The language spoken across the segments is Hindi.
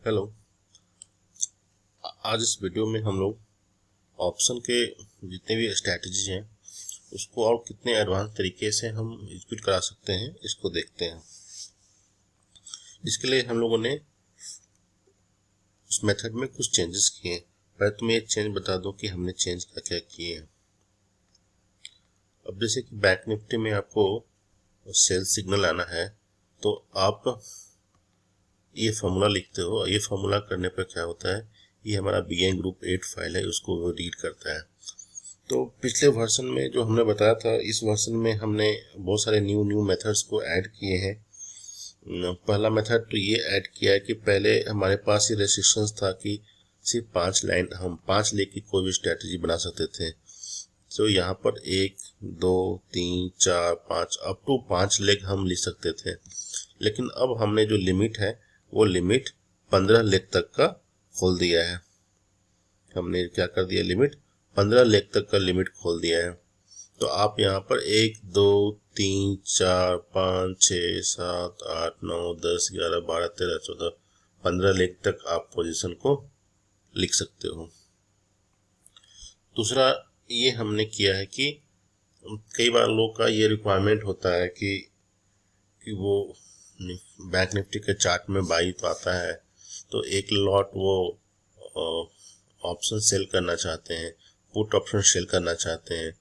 हेलो। आज इस वीडियो में हम लोग ऑप्शन के जितने भी स्ट्रैटेजीज हैं उसको और कितने एडवांस तरीके से हम एग्जीक्यूट करा सकते हैं इसको देखते हैं। इसके लिए हम लोगों ने उस मेथड में कुछ चेंजेस किए हैं। पहले तो मैं एक चेंज बता दूं कि हमने चेंज क्या क्या किए हैं। अब जैसे कि बैंक निफ्टी में आपको सेल सिग्नल आना है तो आप ये फॉर्मूला लिखते हो। ये फॉर्मूला करने पर क्या होता है, ये हमारा BN ग्रुप 8 फाइल है, उसको वो रीड करता है। तो पिछले वर्जन में जो हमने बताया था, इस वर्जन में हमने बहुत सारे न्यू मेथड्स को ऐड किए हैं। पहला मेथड तो ये ऐड किया है कि पहले हमारे पास ये रेस्ट्रिक्शंस था कि सिर्फ 5 लाइन हम 5 लेग की कोई भी स्ट्रेटजी बना सकते थे। तो यहाँ पर 1 2 3 4 5 अप टू 5 लेग हम लिख सकते थे। लेकिन अब हमने जो लिमिट है वो लिमिट 15 लेग तक का खोल दिया है। हमने क्या कर दिया, लिमिट 15 लेग तक का लिमिट खोल दिया है। तो आप यहाँ पर 1 2 3 4 5 6 7 8 9 10 11 12 13 14 15 लेग तक आप पोजीशन को लिख सकते हो। दूसरा ये हमने किया है कि कई बार लोग का ये रिक्वायरमेंट होता है कि वो बैंक निफ्टी के चार्ट में बाई तो आता है, तो एक लॉट वो ऑप्शन सेल करना चाहते हैं, पुट ऑप्शन सेल करना चाहते हैं,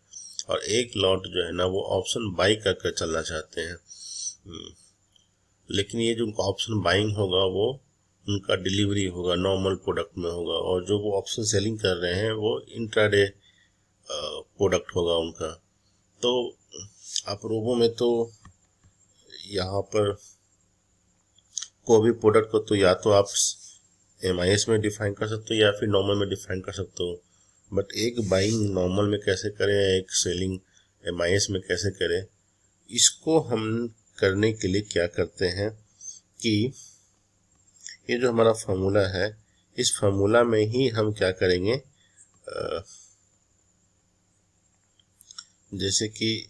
और एक लॉट जो है ना वो ऑप्शन बाई कर चलना चाहते हैं। लेकिन ये जो ऑप्शन बाइंग होगा वो उनका डिलीवरी होगा, नॉर्मल प्रोडक्ट में होगा, और जो वो ऑप्शन सेलिंग कर रहे हैं वो इंट्राडे प्रोडक्ट होगा उनका। तो आप रोबो में तो यहाँ पर कोई भी प्रोडक्ट को तो या तो आप MIS में डिफाइन कर सकते हो या फिर नॉर्मल में डिफाइन कर सकते हो। बट एक बाइंग नॉर्मल में कैसे करें, एक सेलिंग MIS में कैसे करें, इसको हम करने के लिए क्या करते हैं कि ये जो हमारा फार्मूला है, इस फार्मूला में ही हम क्या करेंगे, जैसे कि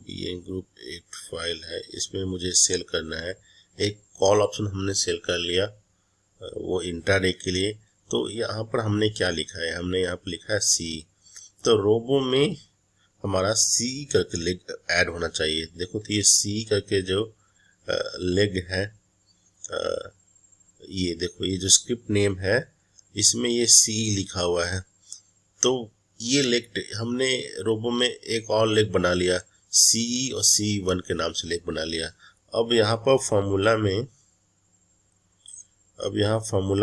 BN ग्रुप 8 फाइल है, इसमें मुझे सेल करना है। एक कॉल ऑप्शन हमने सेल कर लिया वो इंट्राडे के लिए। तो यहाँ पर हमने क्या लिखा है, हमने यहाँ पर लिखा है C। तो रोबो में हमारा C करके लेग ऐड होना चाहिए। देखो तो ये C करके जो लेग है, ये देखो ये जो स्क्रिप्ट नेम है इसमें ये C लिखा हुआ है। तो ये लेग हमने रोबो में एक और लेग बना लिया, C और C1 के नाम से लेग बना लिया। अब यहाँ पर फॉर्मूला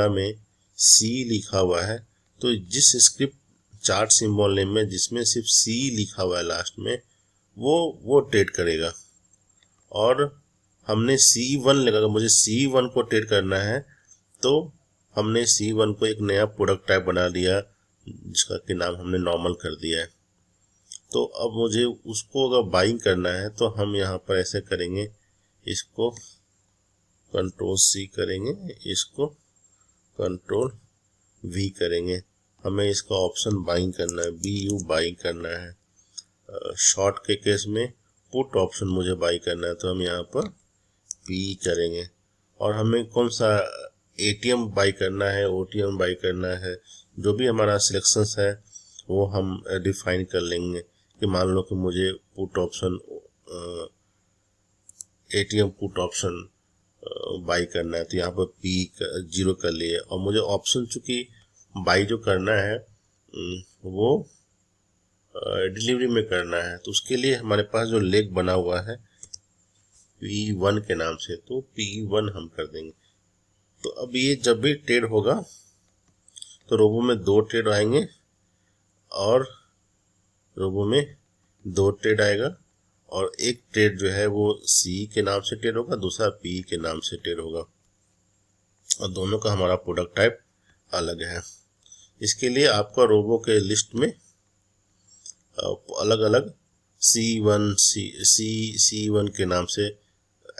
में C लिखा हुआ है, तो जिस स्क्रिप्ट चार्ट सिंबल नेम में जिसमें सिर्फ C लिखा हुआ है लास्ट में, वो ट्रेड करेगा। और हमने C1 लगा, मुझे C1 को ट्रेड करना है, तो हमने C1 को एक नया प्रोडक्ट टाइप बना दिया जिसका कि नाम हमने नॉर्मल कर दिया है। तो अब मुझे उसको अगर बाइंग करना है तो हम यहाँ पर ऐसे करेंगे, इसको Ctrl+C करेंगे, इसको Ctrl+V करेंगे। हमें इसका ऑप्शन बाइंग करना है, BU बाइंग करना है। शॉर्ट के केस में पुट ऑप्शन मुझे बाई करना है, तो हम यहाँ पर P करेंगे। और हमें कौन सा ATM बाई करना है, OTM बाई करना है, जो भी हमारा सिलेक्शंस है वो हम डिफाइन कर लेंगे। कि मान लो कि मुझे put option ATM put option by करना है, तो यहाँ पर P 0 कर लिए। और मुझे ऑप्शन चूंकि बाई जो करना है वो डिलीवरी में करना है, तो उसके लिए हमारे पास जो लेग बना हुआ है P1 के नाम से, तो P1 हम कर देंगे। तो अब ये जब भी ट्रेड होगा तो रोबो में 2 ट्रेड आएंगे, और रोबो में 2 ट्रेड आएगा, और एक ट्रेड जो है वो C के नाम से ट्रेड होगा, दूसरा P के नाम से ट्रेड होगा, और दोनों का हमारा प्रोडक्ट टाइप अलग है। इसके लिए आपका रोबो के लिस्ट में अलग अलग C1 के नाम से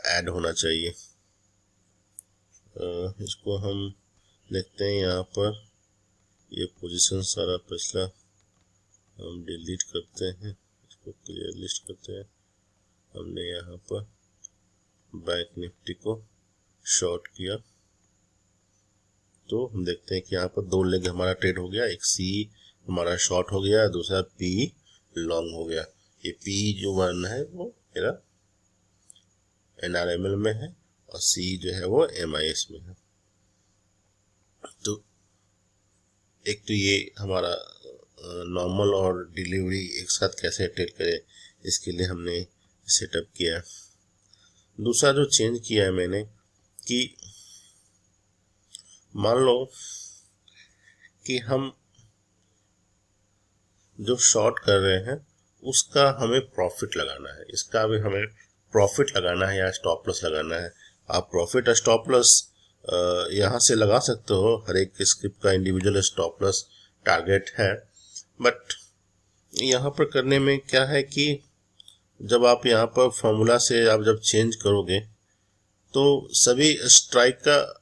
ऐड होना चाहिए। इसको हम देखते हैं, यहाँ पर ये पोजीशन सारा पिछला हम डिलीट करते हैं, इसको क्लियर लिस्ट करते हैं। हमने यहाँ पर बैंक निफ्टी को शॉर्ट किया तो हम देखते हैं कि यहाँ पर 2 लेग हमारा ट्रेड हो गया। एक सी हमारा शॉर्ट हो गया, दूसरा पी लॉन्ग हो गया। ये पी जो वन है वो मेरा NRML में है और सी जो है वो MIS में है। तो एक तो ये हमारा नॉर्मल और डिलीवरी एक साथ कैसे ट्रेड करें, इसके लिए हमने सेटअप किया। दूसरा जो चेंज किया है मैंने कि मान लो कि हम जो शॉर्ट कर रहे हैं उसका हमें प्रॉफिट लगाना है, इसका भी हमें प्रॉफिट लगाना है या स्टॉप लॉस लगाना है। आप प्रॉफिट और स्टॉप लॉस यहाँ से लगा सकते हो, हर एक स्क्रिप्ट का इंडिविजुअल स्टॉप लॉस टारगेट है। बट यहाँ पर करने में क्या है कि जब आप यहाँ पर फॉर्मूला से आप जब चेंज करोगे तो सभी स्ट्राइक का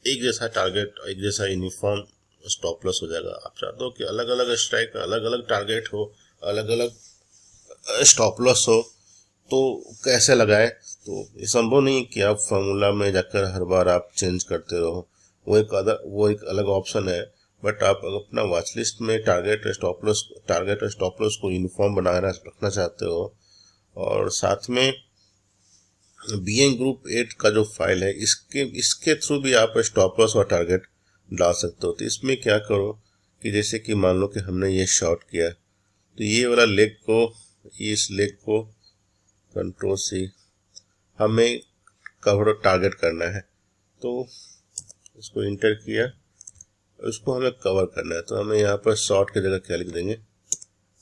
एक जैसा टारगेट, एक जैसा यूनिफॉर्म स्टॉप लॉस हो जाएगा। आप चाहते हो कि अलग अलग स्ट्राइक का अलग अलग टारगेट हो, अलग अलग स्टॉप लॉस हो, तो कैसे लगाए? तो ये संभव नहीं कि आप फॉर्मूला में जाकर हर बार आप चेंज करते रहो, वो एक अलग ऑप्शन है। बट आप अपना वॉच लिस्ट में टारगेट और स्टॉप लॉस को यूनिफॉर्म बनाना रखना चाहते हो, और साथ में बीइंग ग्रुप 8 का जो फाइल है इसके थ्रू भी आप स्टॉप लॉस और टारगेट डाल सकते हो। तो इसमें क्या करो कि जैसे कि मान लो कि हमने ये शॉर्ट किया, तो ये वाला लेग को, इस लेग को कंट्रोल सी हमें कवर टारगेट करना है, तो इसको इंटर किया, उसको हमें कवर करना है। तो हमें यहाँ पर शॉर्ट की जगह क्या लिख देंगे,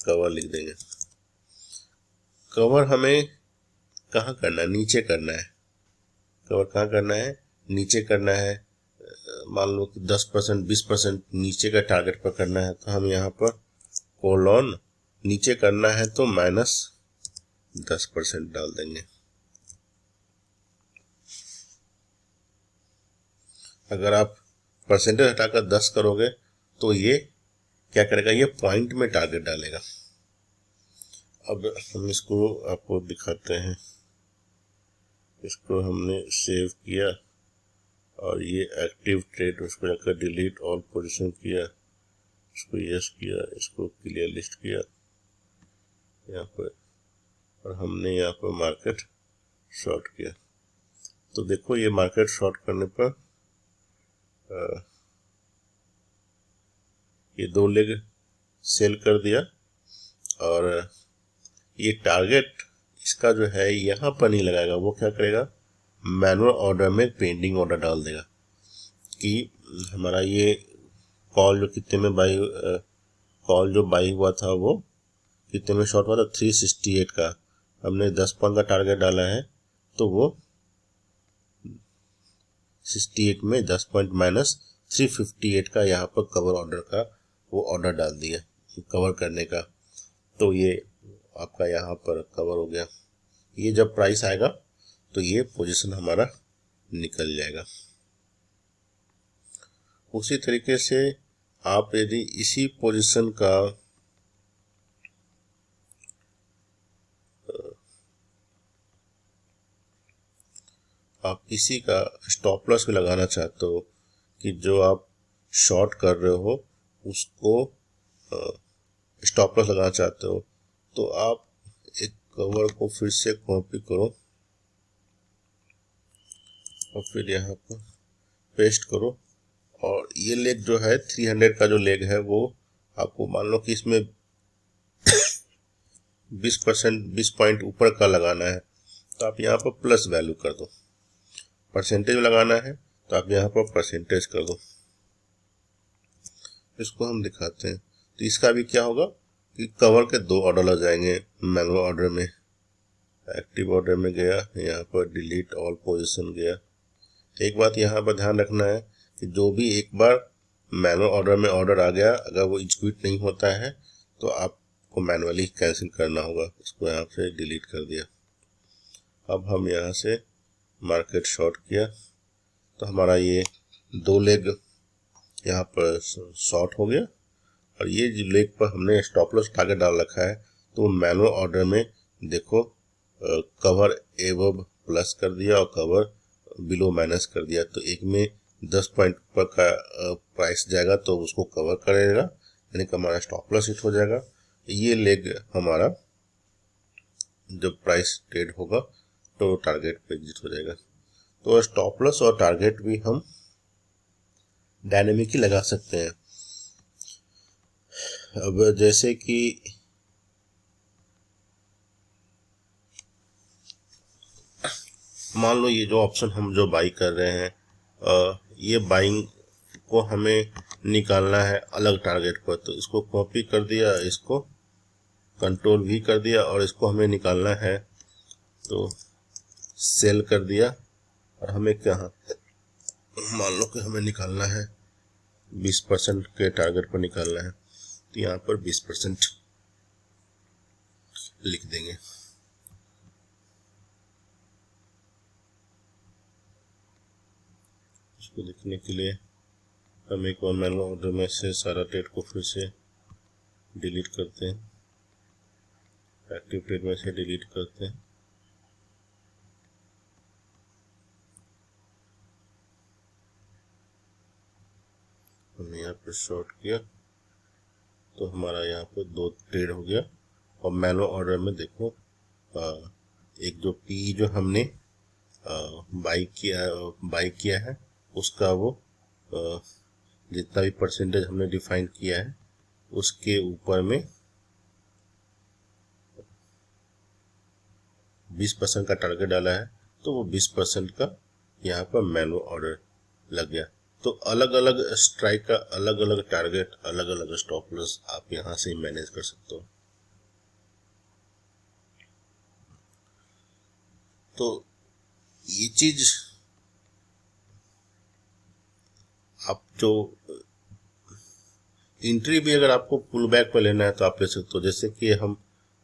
कवर लिख देंगे। कवर हमें कहाँ करना है, नीचे करना है। कवर कहाँ करना है, नीचे करना है। मान लो कि 10% 20% नीचे का टारगेट पर करना है, तो हम यहाँ पर कोलॉन नीचे करना है तो -10% डाल देंगे। अगर आप परसेंटेज हटाकर 10 करोगे तो ये क्या करेगा, ये पॉइंट में टारगेट डालेगा। अब हम इसको आपको दिखाते हैं। इसको हमने सेव किया और ये एक्टिव ट्रेड, उसको जाकर डिलीट ऑल पोजीशन किया, इसको यस किया, इसको क्लियर लिस्ट किया यहाँ पर, और हमने यहाँ पर मार्केट शॉर्ट किया। तो देखो ये मार्केट शॉर्ट करने पर ये 2 लेग सेल कर दिया, और ये टारगेट इसका जो है यहाँ पर नहीं लगाएगा। वो क्या करेगा, मैनुअल ऑर्डर में पेंडिंग ऑर्डर डाल देगा कि हमारा ये कॉल जो कितने में बाई कॉल जो बाई हुआ था वो कितने में शॉर्ट हुआ था, 368 का। हमने 10 पॉइंट का टारगेट डाला है, तो वो 68 में 10 पॉइंट -358 का यहाँ पर कवर ऑर्डर का वो ऑर्डर डाल दिया कवर करने का। तो ये आपका यहाँ पर कवर हो गया। ये जब प्राइस आएगा तो ये पोजीशन हमारा निकल जाएगा। उसी तरीके से आप यदि इसी पोजीशन का आप इसी का स्टॉप लॉस भी लगाना चाहते हो कि जो आप शॉर्ट कर रहे हो उसको स्टॉप लॉस लगाना चाहते हो, तो आप एक कवर को फिर से कॉपी करो और फिर यहाँ पर पेस्ट करो, और ये लेग जो है 300 का जो लेग है वो आपको मान लो कि इसमें 20 पॉइंट ऊपर का लगाना है, तो आप यहाँ पर प्लस वैल्यू कर दो। परसेंटेज लगाना है तो आप यहाँ पर परसेंटेज कर दो। इसको हम दिखाते हैं। तो इसका भी क्या होगा कि कवर के 2 ऑर्डर लग जाएंगे। मैनुअल ऑर्डर में, एक्टिव ऑर्डर में गया, यहाँ पर डिलीट ऑल पोजीशन गया। एक बात यहाँ पर ध्यान रखना है कि जो भी एक बार मैनुअल ऑर्डर में ऑर्डर आ गया, अगर वो एग्जीक्यूट नहीं होता है तो आपको मैनुअली कैंसिल करना होगा। इसको यहाँ से डिलीट कर दिया। अब हम यहाँ से मार्केट शॉर्ट किया तो हमारा ये 2 लेग यहाँ पर शॉर्ट हो गया, और ये जो लेग पर हमने स्टॉप लॉस टारगेट डाल रखा है तो मैनुअल ऑर्डर में देखो कवर एबव प्लस कर दिया और कवर बिलो माइनस कर दिया, तो एक में 10 पॉइंट पर का प्राइस जाएगा तो उसको कवर करेगा, यानी कि हमारा स्टॉप लॉस हिट हो जाएगा। ये लेग हमारा जब प्राइस ट्रेड होगा तो टारगेट पे एग्जिट हो जाएगा। तो स्टॉप लॉस और टारगेट भी हम डायनेमिक ही लगा सकते हैं। अब जैसे कि मान लो ये जो ऑप्शन हम जो बाई कर रहे हैं, ये बाइंग को हमें निकालना है अलग टारगेट पर, तो इसको कॉपी कर दिया, इसको कंट्रोल भी कर दिया और इसको हमें निकालना है तो सेल कर दिया। और हमें क्या, मान लो कि हमें निकालना है 20% के टारगेट पर निकालना है, तो यहाँ पर 20% लिख देंगे। इसको लिखने के लिए हम एक और मैनुअल ऑर्डर में से सारा ट्रेड को फिर से डिलीट करते हैं, एक्टिव ट्रेड में से डिलीट करते हैं। हमने यहाँ पर शॉर्ट किया तो हमारा यहाँ पर 2 ट्रेड हो गया। और मैनुअल ऑर्डर में देखो, एक जो पी जो हमने बाई किया है उसका वो जितना भी परसेंटेज हमने डिफाइन किया है उसके ऊपर में 20% का टारगेट डाला है, तो वो 20% का यहाँ पर मैनुअल ऑर्डर लग गया। तो अलग अलग स्ट्राइक का अलग अलग टारगेट, अलग अलग स्टॉप लॉस आप यहाँ से मैनेज कर सकते हो। तो ये चीज आप जो एंट्री भी अगर आपको पुल बैक पर लेना है तो आप ले सकते हो। जैसे कि हम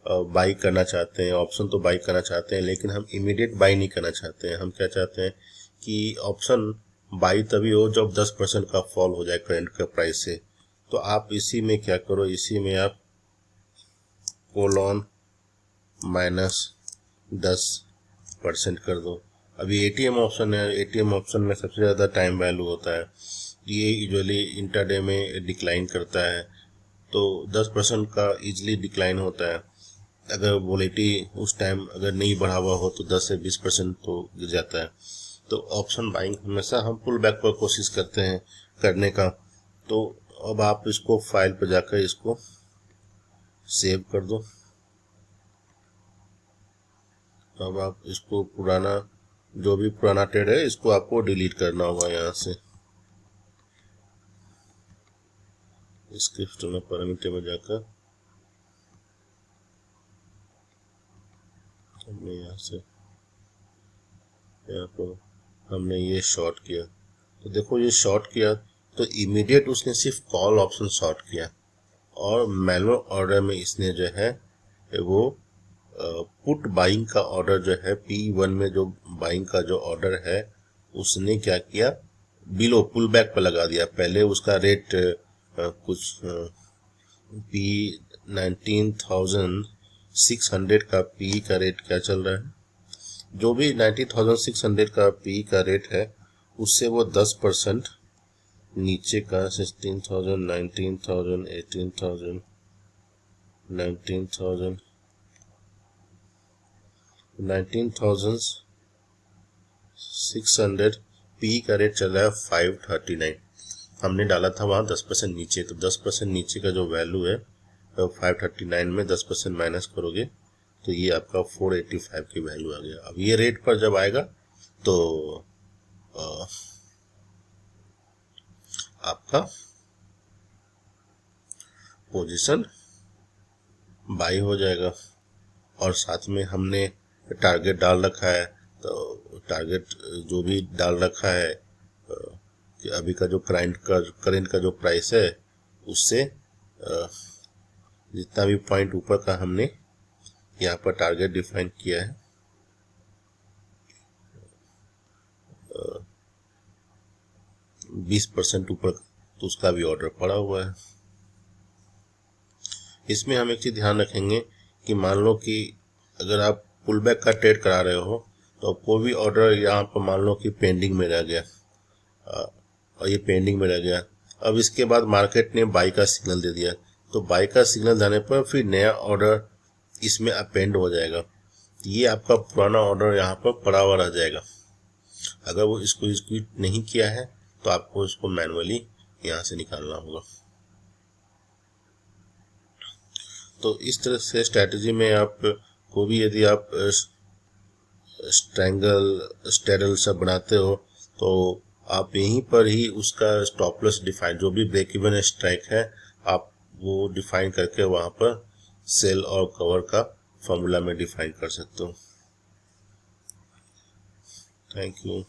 बाई करना चाहते हैं, ऑप्शन तो बाई करना चाहते हैं, लेकिन हम इमीडिएट बाई नहीं करना चाहते हैं। हम क्या चाहते हैं कि ऑप्शन बाई तभी हो जब 10% का फॉल हो जाए करंट का प्राइस से। तो आप इसी में क्या करो, इसी में आप कोलॉन -10% कर दो। अभी एटीएम ऑप्शन है, एटीएम ऑप्शन में सबसे ज़्यादा टाइम वैल्यू होता है, ये यूजुअली इंट्राडे में डिक्लाइन करता है, तो 10% का इजीली डिक्लाइन होता है। अगर वोलेटिलिटी उस टाइम अगर नहीं बढ़ा हुआ हो तो 10 से 20% तो गिर जाता है। तो ऑप्शन बाइंग हमेशा हम पुल बैक पर कोशिश करते हैं करने का। तो अब आप इसको फाइल पर जाकर इसको सेव कर दो। अब आप इसको पुराना जो भी पुराना ट्रेड है इसको आपको डिलीट करना होगा। यहाँ से स्क्रिप्ट में पैरामीटर में जाकर हमने यहाँ से यहाँ पर हमने ये शॉर्ट किया, तो देखो ये शॉर्ट किया तो इमीडिएट उसने सिर्फ कॉल ऑप्शन शॉर्ट किया, और मैनुअल ऑर्डर में इसने जो है वो पुट बाइंग का ऑर्डर जो है P1 में जो बाइंग का जो ऑर्डर है उसने क्या किया, बिलो पुल बैक पर लगा दिया। पहले उसका रेट कुछ P19,600 का पी का रेट क्या चल रहा है, जो भी 19,600 का पी का रेट है उससे वो 10% नीचे का 16,000, 19,000, 18,000, 19,600 पी का रेट चल रहा है 539। हमने डाला था वहाँ 10% नीचे, तो 10% नीचे का जो वैल्यू है 539 में 10% माइनस करोगे तो ये आपका 485 की वैल्यू आ गया। अब ये रेट पर जब आएगा तो आपका पोजीशन बाई हो जाएगा। और साथ में हमने टारगेट डाल रखा है, तो टारगेट जो भी डाल रखा है कि अभी का जो करंट का जो प्राइस है उससे जितना भी पॉइंट ऊपर का हमने यहाँ पर टारगेट डिफाइन किया है 20% ऊपर, तो उसका भी ऑर्डर पड़ा हुआ है। इसमें हम एक चीज ध्यान रखेंगे कि मान लो कि अगर आप पुल बैक का ट्रेड करा रहे हो तो कोई भी ऑर्डर यहाँ पर मान लो कि पेंडिंग में रह गया, और ये पेंडिंग में रह गया। अब इसके बाद मार्केट ने बाई का सिग्नल दे दिया, तो बाई का सिग्नल देने पर फिर नया ऑर्डर इसमें अपेंड हो जाएगा। ये आपका पुराना ऑर्डर यहाँ पर पड़ा हुआ रह जाएगा। अगर वो इसको एग्जीक्यूट नहीं किया है तो आपको इसको मैनुअली यहाँ से निकालना होगा। तो इस तरह से स्ट्रैटेजी में आप को भी यदि आप स्ट्रैडल सब बनाते हो तो आप यहीं पर ही उसका स्टॉप लॉस डिफाइन, जो भी ब्रेक इवन स्ट्राइक है, आप वो डिफाइन करके वहां पर सेल और कवर का फॉर्मूला में डिफाइन कर सकते हो। Thank you.